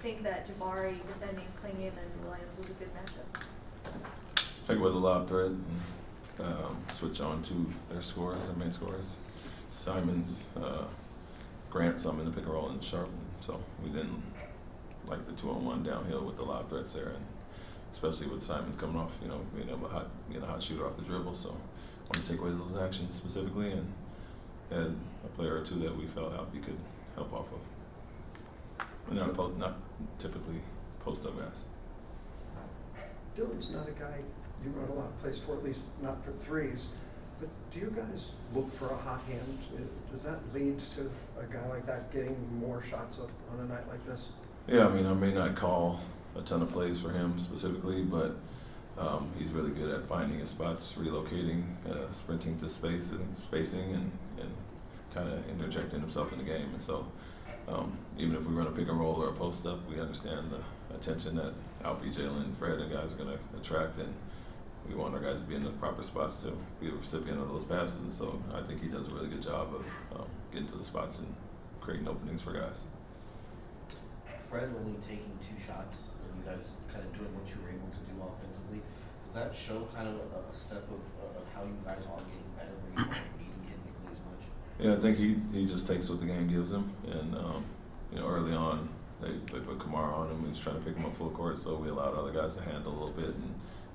think that Jabari defending Clingan and Williams was a good matchup? Take away the lob threat and switch on to their scorers, their main scorers. Simons, Grant, some in the pick and roll, and Sharp. So we didn't like the 2-on-1 downhill with the lob threats there, and especially with Simons coming off, being able to get a hot shooter off the dribble. So want to take away those actions specifically, and had a player or two that we felt he could help off of. And not typically post-up guys. Dylan's not a guy you run a lot of plays for, at least not for threes. But do you guys look for a hot hand? Does that lead to a guy like that getting more shots up on a night like this? Yeah, I may not call a ton of plays for him specifically, but he's really good at finding his spots, relocating, sprinting to spacing, and kind of interjecting himself in the game. And so even if we run a pick and roll or a post up, we understand the attention that Alfie, Jalen, Fred, and guys are going to attract, and we want our guys to be in the proper spots to be a recipient of those passes. And so I think he does a really good job of getting to the spots and creating openings for guys. Fred only taking 2 shots, and you guys kind of doing what you were able to do offensively. Does that show kind of a step of how you guys are getting better, where you aren't needing him nearly as much? Yeah, I think he just takes what the game gives him, and early on they put Kamara on him. We was trying to pick him up full court, so we allowed other guys to handle a little bit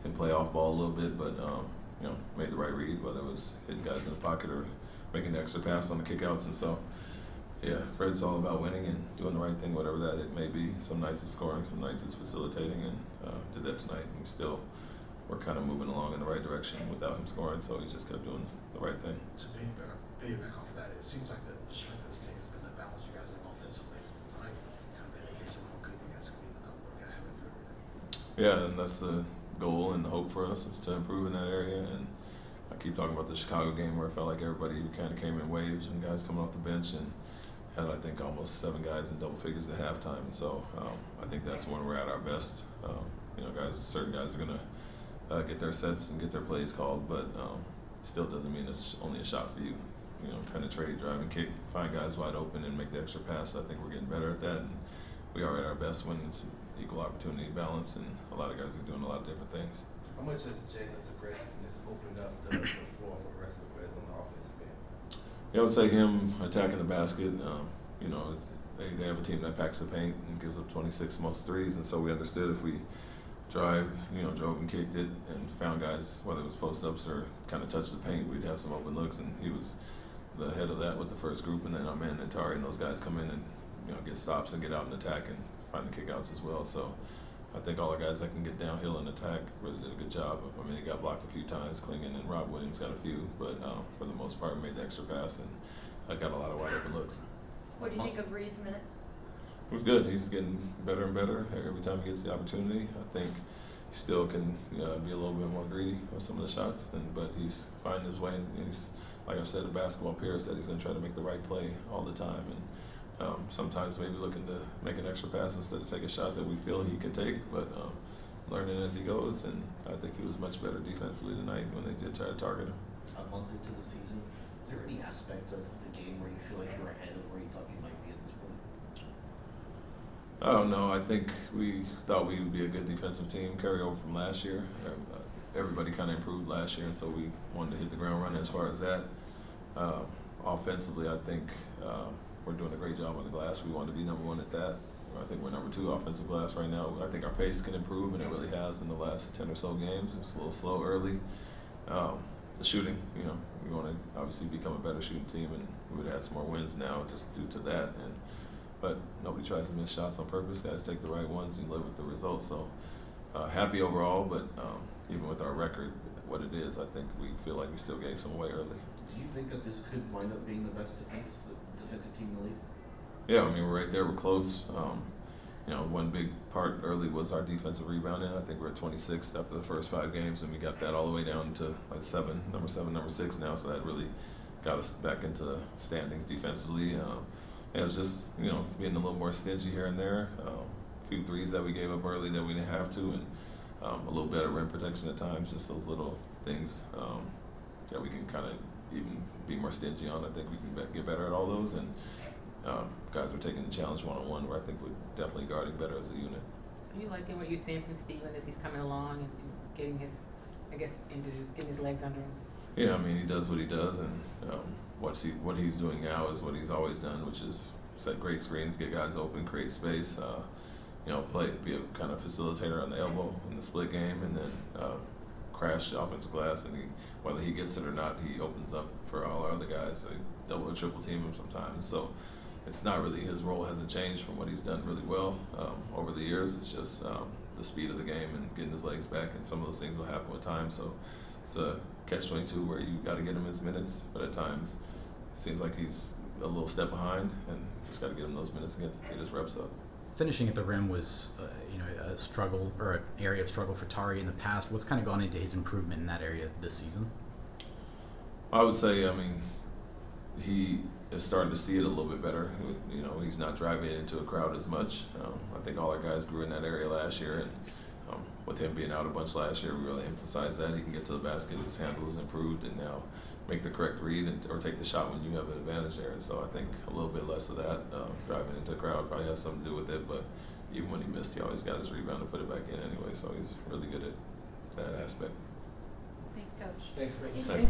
and play off ball a little bit, but made the right read, whether it was hitting guys in the pocket or making the extra pass on the kickouts. And so, yeah, Fred's all about winning and doing the right thing, whatever that it may be. Some nights it's scoring, some nights it's facilitating, and did that tonight. And we're kind of moving along in the right direction without him scoring, so he just kept doing the right thing. To piggyback off of that, it seems like the strength of this team has been the balance you guys have offensively tonight, kind of indication of how good defensively that we're going to have to do everything. Yeah, and that's the goal and the hope for us, is to improve in that area. And I keep talking about the Chicago game where it felt like everybody kind of came in waves and guys coming off the bench, and had, I think, almost 7 guys in double figures at halftime. And so I think that's when we're at our best. Certain guys are going to get their sets and get their plays called, but it still doesn't mean it's only a shot for you. Penetrate, drive, and kick, find guys wide open and make the extra pass. I think we're getting better at that, and we are at our best when it's equal opportunity balance, and a lot of guys are doing a lot of different things. How much has Jalen's aggressiveness opened up the floor for the rest of the players on the offensive end? Yeah, I would say him attacking the basket. They have a team that packs the paint and gives up 26 most threes, and so we understood if we drove and kicked it and found guys, whether it was post-ups or kind of touched the paint, we'd have some open looks, and he was the head of that with the first group, and then our man and Tari and those guys come in and get stops and get out and attack and find the kickouts as well. So I think all our guys that can get downhill and attack really did a good job. He got blocked a few times, Clingan, and Rob Williams got a few, but for the most part made the extra pass, and I got a lot of wide open looks. What do you think of Reed's minutes? It was good. He's getting better and better every time he gets the opportunity. I think he still can be a little bit more greedy with some of the shots, but he's finding his way. And he's, like I said, a basketball peer said he's going to try to make the right play all the time. And sometimes maybe looking to make an extra pass instead of take a shot that we feel he can take, but learning as he goes. And I think he was much better defensively tonight when they did try to target him. A month into the season, is there any aspect of the game where you feel like you're ahead of where you thought you might be at this point? Oh, no, I think we thought we would be a good defensive team, carry over from last year. Everybody kind of improved last year, and so we wanted to hit the ground running as far as that. Offensively, I think we're doing a great job on the glass. We want to be number 1 at that. I think we're number 2 offensive glass right now. I think our pace can improve, and it really has in the last 10 or so games. It's a little slow early. The shooting, we want to obviously become a better shooting team, and we would add some more wins now just due to that. But nobody tries to miss shots on purpose. Guys take the right ones and live with the results. So happy overall, but even with our record, what it is, I think we feel like we still gave some away early. Do you think that this could wind up being the best defensive team in the league? Yeah, we're right there. We're close. One big part early was our defensive rebounding. I think we're at 26th after the first 5 games, and we got that all the way down to like number 7, number 6 now. So that really got us back into the standings defensively. And it's just, being a little more stingy here and there. A few threes that we gave up early that we didn't have to, and a little better rim protection at times. Just those little things that we can kind of even be more stingy on. I think we can get better at all those. And guys are taking the challenge one-on-one, where I think we're definitely guarding better as a unit. Are you liking what you're seeing from Steven as he's coming along and getting his, I guess, getting his legs under him? Yeah, I mean, he does what he does, and what he's doing now is what he's always done, which is set great screens, get guys open, create space, be a kind of facilitator on the elbow in the split game, and then crash the offensive glass, and whether he gets it or not, he opens up for all our other guys. They double or triple team him sometimes. So it's not really, his role hasn't changed from what he's done really well over the years. It's just the speed of the game and getting his legs back, and some of those things will happen with time. So it's a catch-22 where you got to get him his minutes, but at times it seems like he's a little step behind, and just got to get him those minutes and get his reps up. Finishing at the rim was, a struggle or an area of struggle for Tari in the past. What's kind of gone into his improvement in that area this season? I would say, he is starting to see it a little bit better. He's not driving into a crowd as much. I think all our guys grew in that area last year, and with him being out a bunch last year, we really emphasized that. He can get to the basket, his handle is improved, and now make the correct read or take the shot when you have an advantage there. And so I think a little bit less of that driving into the crowd probably has something to do with it, but even when he missed, he always got his rebound and put it back in anyway, so he's really good at that aspect. Thanks, Coach. Thanks, Chris. Thank you.